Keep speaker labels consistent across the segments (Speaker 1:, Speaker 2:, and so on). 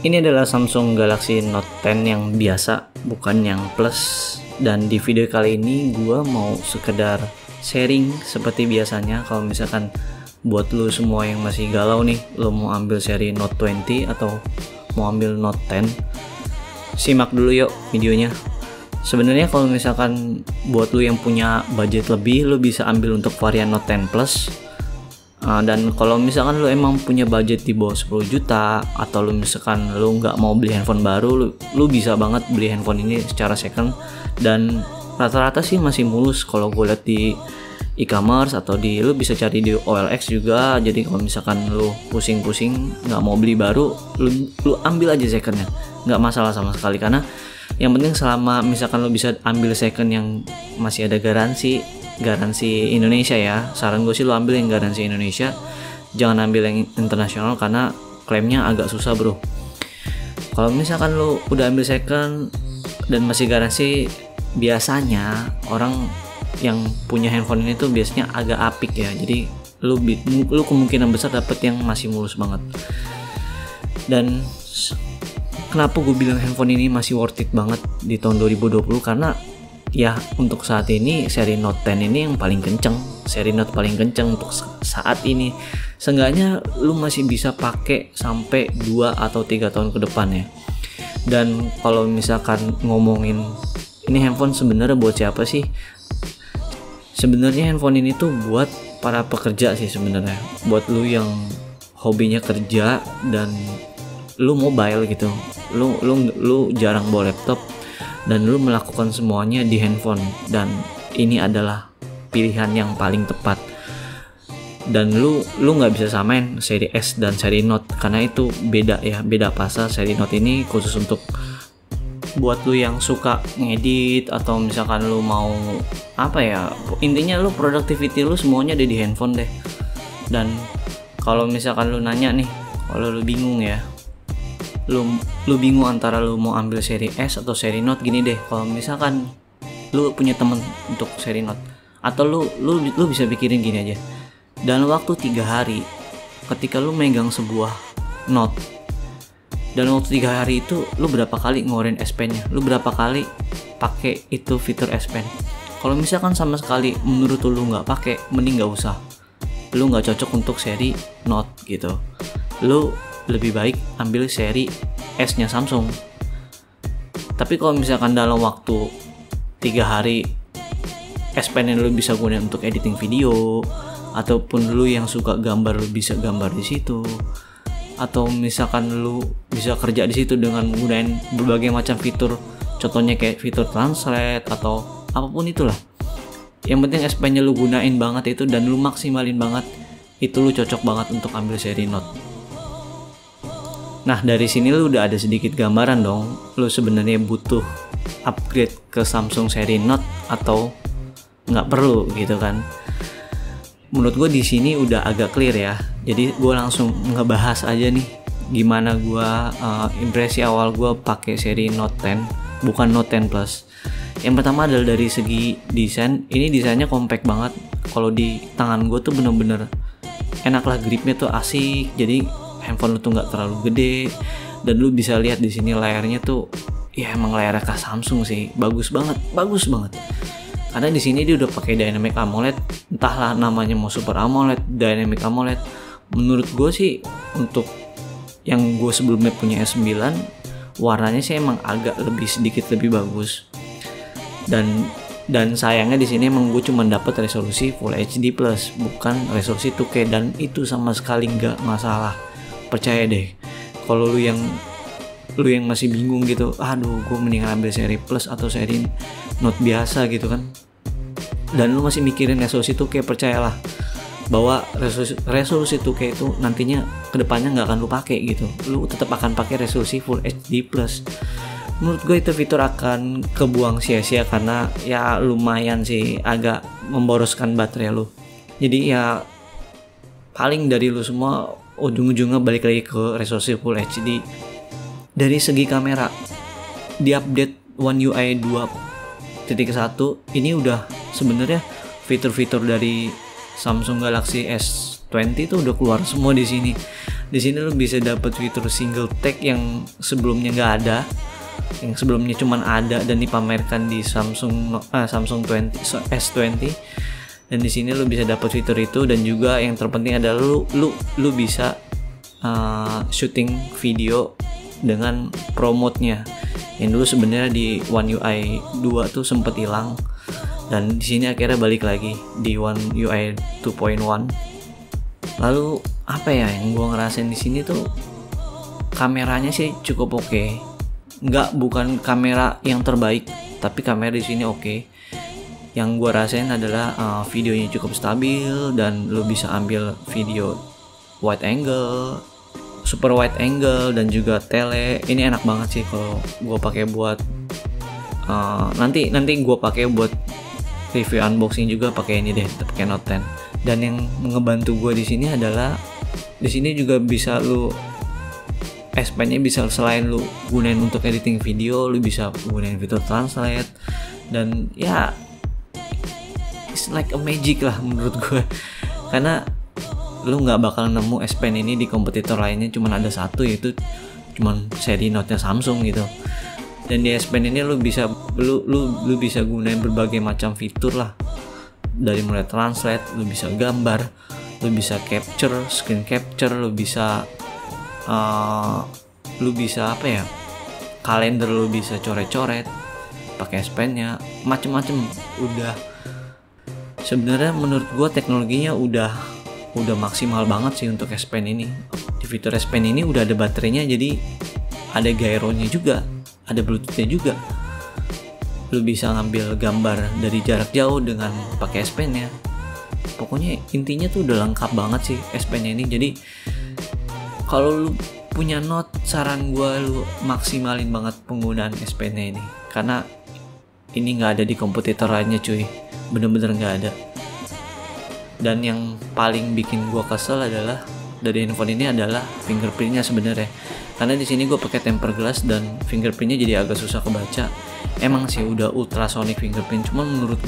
Speaker 1: Ini adalah Samsung Galaxy Note 10 yang biasa, bukan yang Plus. Dan di video kali ini gue mau sekedar sharing seperti biasanya. Kalau misalkan buat lu semua yang masih galau nih, lu mau ambil seri Note 20 atau mau ambil Note 10, simak dulu yuk videonya. Sebenarnya kalau misalkan buat lu yang punya budget lebih, lu bisa ambil untuk varian Note 10 Plus. Dan kalau misalkan lu emang punya budget di bawah 10 juta atau lu misalkan lu nggak mau beli handphone baru, lu bisa banget beli handphone ini secara second. Dan rata-rata sih masih mulus kalau gue lihat di e-commerce atau lu bisa cari di OLX juga. Jadi kalau misalkan lu pusing-pusing nggak mau beli baru, lu ambil aja secondnya, nggak masalah sama sekali. Karena yang penting selama misalkan lu bisa ambil second yang masih ada garansi Indonesia ya, saran gue sih lu ambil yang garansi Indonesia, jangan ambil yang internasional karena klaimnya agak susah bro. Kalau misalkan lu udah ambil second dan masih garansi, biasanya orang yang punya handphone ini tuh biasanya agak apik ya, jadi lu kemungkinan besar dapet yang masih mulus banget. Dan kenapa gue bilang handphone ini masih worth it banget di tahun 2020, karena ya untuk saat ini seri Note 10 ini yang paling kenceng, seri Note paling kenceng untuk saat ini. Seenggaknya lu masih bisa pakai sampai 2 atau 3 tahun ke depan ya. Dan kalau misalkan ngomongin ini handphone sebenarnya buat siapa sih? Sebenarnya handphone ini tuh buat para pekerja sih sebenarnya. Buat lu yang hobinya kerja dan lu mobile gitu. Lu jarang bawa laptop dan lu melakukan semuanya di handphone, dan ini adalah pilihan yang paling tepat. Dan lu nggak bisa samain seri S dan seri Note karena itu beda ya, beda pasar. Seri Note ini khusus untuk buat lu yang suka ngedit atau misalkan lu mau apa ya, intinya lu productivity lu semuanya ada di handphone deh. Dan kalau misalkan lu nanya nih, kalau lu bingung ya, lu bingung antara lu mau ambil seri S atau seri Note, gini deh. Kalau misalkan lu punya temen untuk seri Note, atau lu bisa pikirin gini aja, dalam waktu 3 hari ketika lu megang sebuah Note, dalam waktu 3 hari itu lu berapa kali ngeluarin S Pen nya, lu berapa kali pakai itu fitur S Pen. Kalau misalkan sama sekali menurut lu nggak pakai, mending nggak usah, lu nggak cocok untuk seri Note gitu. Lu lebih baik ambil seri S nya Samsung. Tapi kalau misalkan dalam waktu 3 hari S Pen yang lu bisa gunain untuk editing video, ataupun lu yang suka gambar lu bisa gambar di situ, atau misalkan lu bisa kerja di situ dengan menggunakan berbagai macam fitur, contohnya kayak fitur translate atau apapun itulah. Yang penting S Pen nya lu gunain banget itu dan lu maksimalin banget, itu lu cocok banget untuk ambil seri Note. Nah dari sini lu udah ada sedikit gambaran dong, lu sebenarnya butuh upgrade ke Samsung seri Note atau nggak perlu gitu kan. Menurut gue di sini udah agak clear ya, jadi gue langsung ngebahas aja nih gimana gue impresi awal gue pakai seri Note 10, bukan Note 10 Plus. Yang pertama adalah dari segi desain, ini desainnya compact banget. Kalau di tangan gue tuh bener-bener enak lah, gripnya tuh asik, jadi handphone lu tuh nggak terlalu gede. Dan lu bisa lihat di sini layarnya tuh ya emang layarnya khas Samsung sih, bagus banget. Karena di sini dia udah pakai Dynamic AMOLED, entahlah namanya mau Super AMOLED, Dynamic AMOLED. Menurut gue sih untuk yang gue sebelumnya punya S9, warnanya sih emang agak sedikit lebih bagus. Dan sayangnya di sini emang gue cuma dapat resolusi Full HD Plus, bukan resolusi 2K, dan itu sama sekali nggak masalah. Percaya deh, kalau lu yang masih bingung gitu, aduh gue mendingan ambil seri Plus atau seri Note biasa gitu kan, dan lu masih mikirin resolusi 2K, percayalah bahwa resolusi 2K itu nantinya kedepannya nggak akan lu pakai gitu, lu tetap akan pakai resolusi Full HD Plus. Menurut gue itu fitur akan kebuang sia-sia karena ya lumayan sih agak memboroskan baterai lu. Jadi ya paling dari lu semua ujung-ujungnya balik lagi ke resolusi Full HD. Dari segi kamera, di update One UI 2.1 ini udah sebenarnya fitur-fitur dari Samsung Galaxy S 20 tuh udah keluar semua di sini. Di sini lo bisa dapat fitur single tag yang sebelumnya nggak ada, yang sebelumnya cuman ada dan dipamerkan di Samsung 20 S20. Dan di sini lo bisa dapat fitur itu, dan juga yang terpenting adalah lu bisa shooting video dengan Pro Mode-nya yang dulu sebenarnya di One UI 2 tuh sempet hilang, dan di sini akhirnya balik lagi di One UI 2.1. Lalu apa ya yang gue ngerasain di sini tuh, kameranya sih cukup oke. Bukan kamera yang terbaik, tapi kamera di sini oke. Yang gue rasain adalah videonya cukup stabil, dan lo bisa ambil video wide angle, super wide angle, dan juga tele. Ini enak banget sih kalau gue pakai buat nanti gue pakai buat review unboxing juga pakai ini deh, pakai Note 10. Dan yang ngebantu gue di sini adalah di sini juga bisa lu S Pen-nya bisa, selain lu gunain untuk editing video, lu bisa gunain fitur translate, dan ya it's like a magic lah menurut gue, karena lu nggak bakal nemu S Pen ini di kompetitor lainnya, cuman ada satu, yaitu cuman seri Note-nya Samsung gitu. Dan di S Pen ini lu bisa gunain berbagai macam fitur lah, dari mulai translate, lu bisa gambar, lu bisa capture, screen capture, lu bisa apa ya, kalender lu bisa coret-coret pakai S Pen-nya, macem-macem. Udah sebenarnya menurut gua teknologinya udah maksimal banget sih untuk S Pen ini. Di fitur S Pen ini udah ada baterainya, jadi ada gyro-nya juga, ada Bluetooth-nya juga. Lu bisa ngambil gambar dari jarak jauh dengan pakai S Pen-nya. Pokoknya intinya tuh udah lengkap banget sih S Pen-nya ini. Jadi kalau lu punya Note, saran gue lu maksimalin banget penggunaan S Pen-nya ini, karena ini nggak ada di kompetitor lainnya cuy, bener-bener nggak ada. Dan yang paling bikin gue kesel adalah dari handphone ini adalah fingerprintnya sebenarnya, karena di sini gue pakai tempered glass dan fingerprintnya jadi agak susah kebaca. Emang sih udah ultrasonic fingerprint, cuman menurut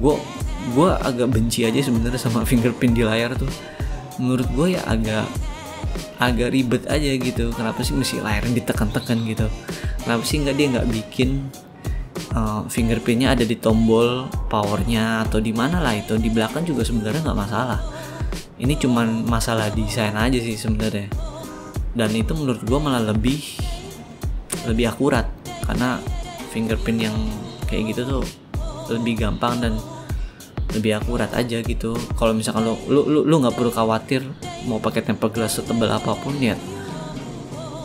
Speaker 1: gue agak benci aja sebenarnya sama fingerprint di layar tuh. Menurut gue ya agak ribet aja gitu. Kenapa sih mesti layarnya ditekan-tekan gitu? Kenapa sih dia nggak bikin fingerprintnya ada di tombol powernya atau di mana lah, itu di belakang juga sebenarnya nggak masalah. Ini cuman masalah desain aja sih sebenarnya. Dan itu menurut gue malah lebih akurat, karena fingerprint yang kayak gitu tuh lebih gampang dan lebih akurat aja gitu. Kalau misalkan lu nggak perlu khawatir mau pakai tempered glass setebal apapun ya,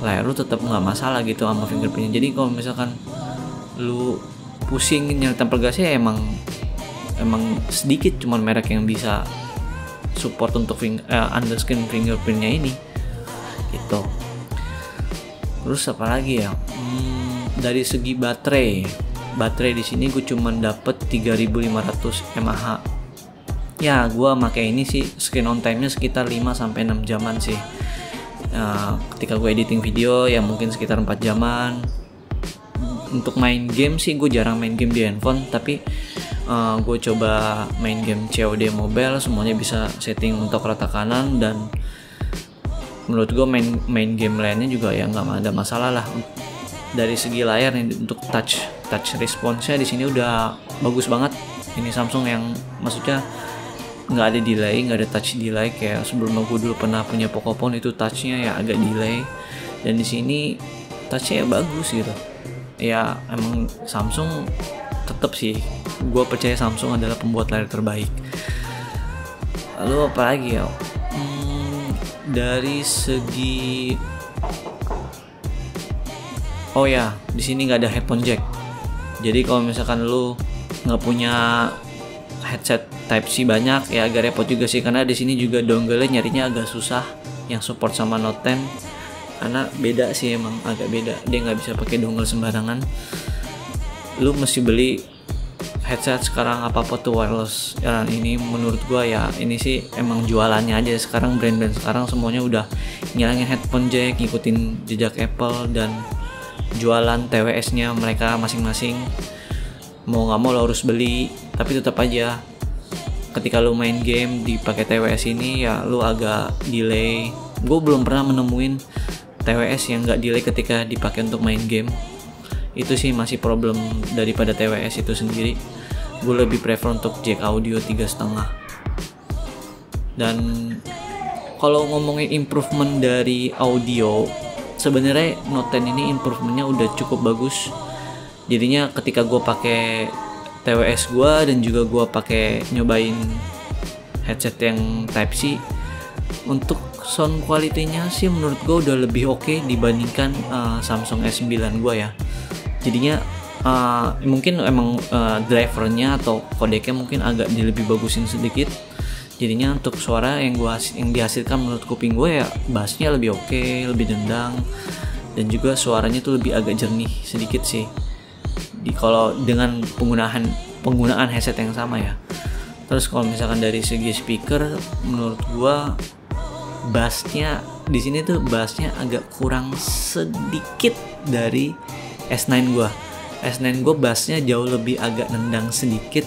Speaker 1: layar lu tetap nggak masalah gitu sama fingerprintnya. Jadi kalau misalkan lu pusing nyari tempered glassnya, emang sedikit cuman merek yang bisa support untuk underscreen fingerprintnya ini gitu. Terus apa lagi ya, dari segi baterai di sini gue cuman dapet 3500 mAh. Ya gue pakai ini sih screen on time-nya sekitar 5-6 jaman sih. Ketika gue editing video ya mungkin sekitar 4 jaman. Untuk main game sih gue jarang main game di handphone, tapi gue coba main game COD Mobile, semuanya bisa setting untuk rata kanan, dan menurut gue main game lainnya juga ya nggak ada masalah lah. Dari segi layar nih, untuk touch response-nya di sini udah bagus banget. Ini Samsung yang maksudnya nggak ada delay, nggak ada touch delay kayak sebelumnya gue dulu pernah punya Pocophone, itu touch-nya ya agak delay. Dan di sini touch-nya ya bagus gitu. Ya emang Samsung tetap sih, gue percaya Samsung adalah pembuat layar terbaik. Lalu apa lagi ya? Dari segi di sini nggak ada headphone jack. Jadi kalau misalkan lu nggak punya headset Type C banyak ya agak repot juga sih, karena di sini juga dongle-nya nyarinya agak susah yang support sama Note 10, karena beda sih, emang agak beda. Dia nggak bisa pakai dongle sembarangan. Lu mesti beli headset sekarang apa tuh wireless. Ya, ini menurut gua ya ini sih emang jualannya aja sekarang, brand-brand sekarang semuanya udah ngilangin headphone jack, ngikutin jejak Apple, dan jualan TWS-nya mereka masing-masing. Mau nggak mau lo harus beli, tapi tetap aja ketika lu main game di pakai TWS ini ya lu agak delay. Gue belum pernah menemuin TWS yang nggak delay ketika dipakai untuk main game. Itu sih masih problem daripada TWS itu sendiri. Gue lebih prefer untuk jack audio 3,5. Dan kalau ngomongin improvement dari audio, sebenarnya Note 10 ini improvementnya udah cukup bagus. Jadinya ketika gue pakai TWS gue dan juga gue pakai nyobain headset yang Type C, untuk sound quality-nya sih menurut gue udah lebih oke dibandingkan Samsung S9 gue ya. Jadinya mungkin emang drivernya atau kodeknya mungkin agak lebih bagusin sedikit. Jadinya untuk suara yang dihasilkan menurut kuping gue ya bassnya lebih oke, lebih dendang, dan juga suaranya tuh lebih agak jernih sedikit sih. Kalau dengan penggunaan headset yang sama ya. Terus kalau misalkan dari segi speaker, menurut gue bassnya di sini tuh bassnya agak kurang sedikit dari S9 gue. S9 gue bassnya jauh lebih agak nendang sedikit.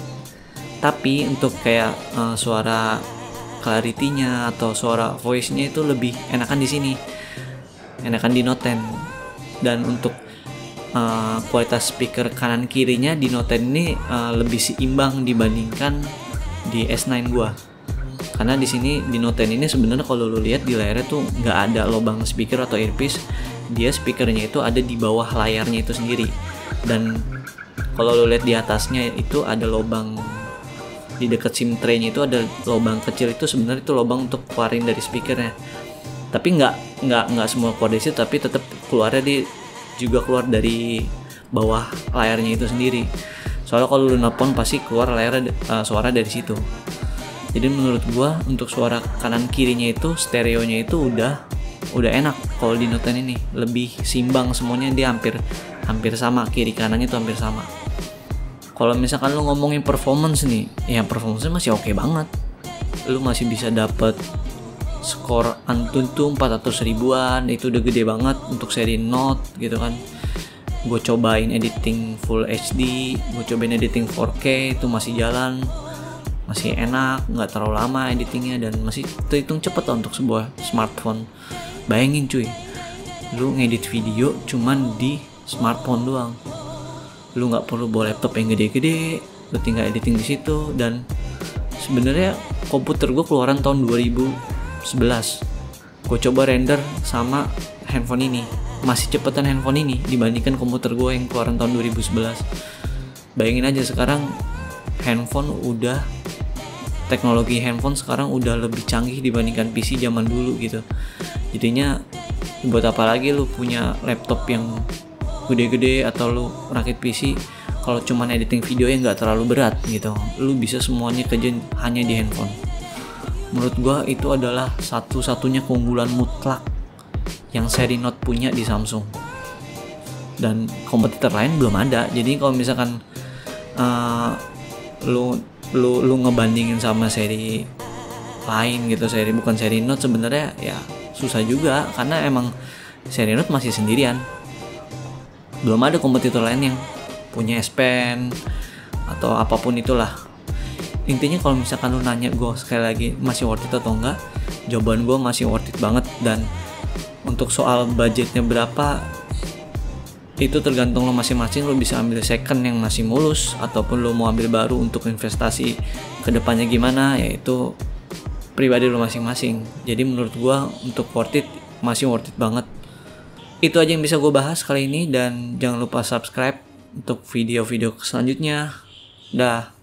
Speaker 1: Tapi untuk kayak suara clarity-nya atau suara voice-nya itu lebih enakan di sini, enakan di Note 10. Dan untuk kualitas speaker kanan kirinya di Note 10 ini lebih seimbang dibandingkan di S9 gua. Karena di sini di Note 10 ini sebenarnya kalau lu lihat di layarnya tuh nggak ada lubang speaker atau earpiece. Dia speakernya itu ada di bawah layarnya itu sendiri. Dan kalau lu lihat di atasnya itu ada lubang, di dekat SIM tray-nya itu ada lubang kecil, itu sebenarnya itu lubang untuk keluarin dari speakernya. Tapi nggak semua keluar dari situ, tapi tetap keluarnya juga keluar dari bawah layarnya itu sendiri. Soalnya kalau lu nelpon pasti keluar suara dari situ. Jadi menurut gua untuk suara kanan kirinya itu stereonya itu udah enak. Kalau di Note 10 ini lebih seimbang semuanya, dia hampir sama, kiri kanannya itu hampir sama. Kalau misalkan lu ngomongin performance nih, ya performance-nya masih oke banget. Lu masih bisa dapet skor Antutu 400 ribuan, itu udah gede banget untuk seri Note gitu kan. Gue cobain editing Full HD, gue cobain editing 4K, itu masih jalan, masih enak, nggak terlalu lama editingnya, dan masih terhitung cepet lah untuk sebuah smartphone. Bayangin cuy, lu ngedit video cuman di smartphone doang. Lu nggak perlu bawa laptop yang gede-gede, lu tinggal editing di situ. Dan sebenarnya komputer gue keluaran tahun 2011. Gue coba render sama handphone ini, masih cepetan handphone ini dibandingkan komputer gue yang keluaran tahun 2011. Bayangin aja sekarang teknologi handphone sekarang udah lebih canggih dibandingkan PC zaman dulu gitu. Jadinya buat apa lagi lu punya laptop yang gede-gede atau lu rakit PC kalau cuman editing video yang nggak terlalu berat gitu. Lu bisa semuanya kerjain hanya di handphone. Menurut gua itu adalah satu-satunya keunggulan mutlak yang seri Note punya di Samsung, dan kompetitor lain belum ada. Jadi kalau misalkan lu ngebandingin sama seri lain gitu, bukan seri Note, sebenarnya ya susah juga, karena emang seri Note masih sendirian. Belum ada kompetitor lain yang punya S Pen atau apapun itulah. Intinya kalau misalkan lu nanya gue sekali lagi masih worth it atau enggak, jawaban gue masih worth it banget. Dan untuk soal budgetnya berapa, itu tergantung lo masing-masing. Lo bisa ambil second yang masih mulus, ataupun lo mau ambil baru untuk investasi kedepannya gimana, yaitu pribadi lo masing-masing. Jadi menurut gue untuk worth it, masih worth it banget. Itu aja yang bisa gue bahas kali ini, dan jangan lupa subscribe untuk video-video selanjutnya. Dah.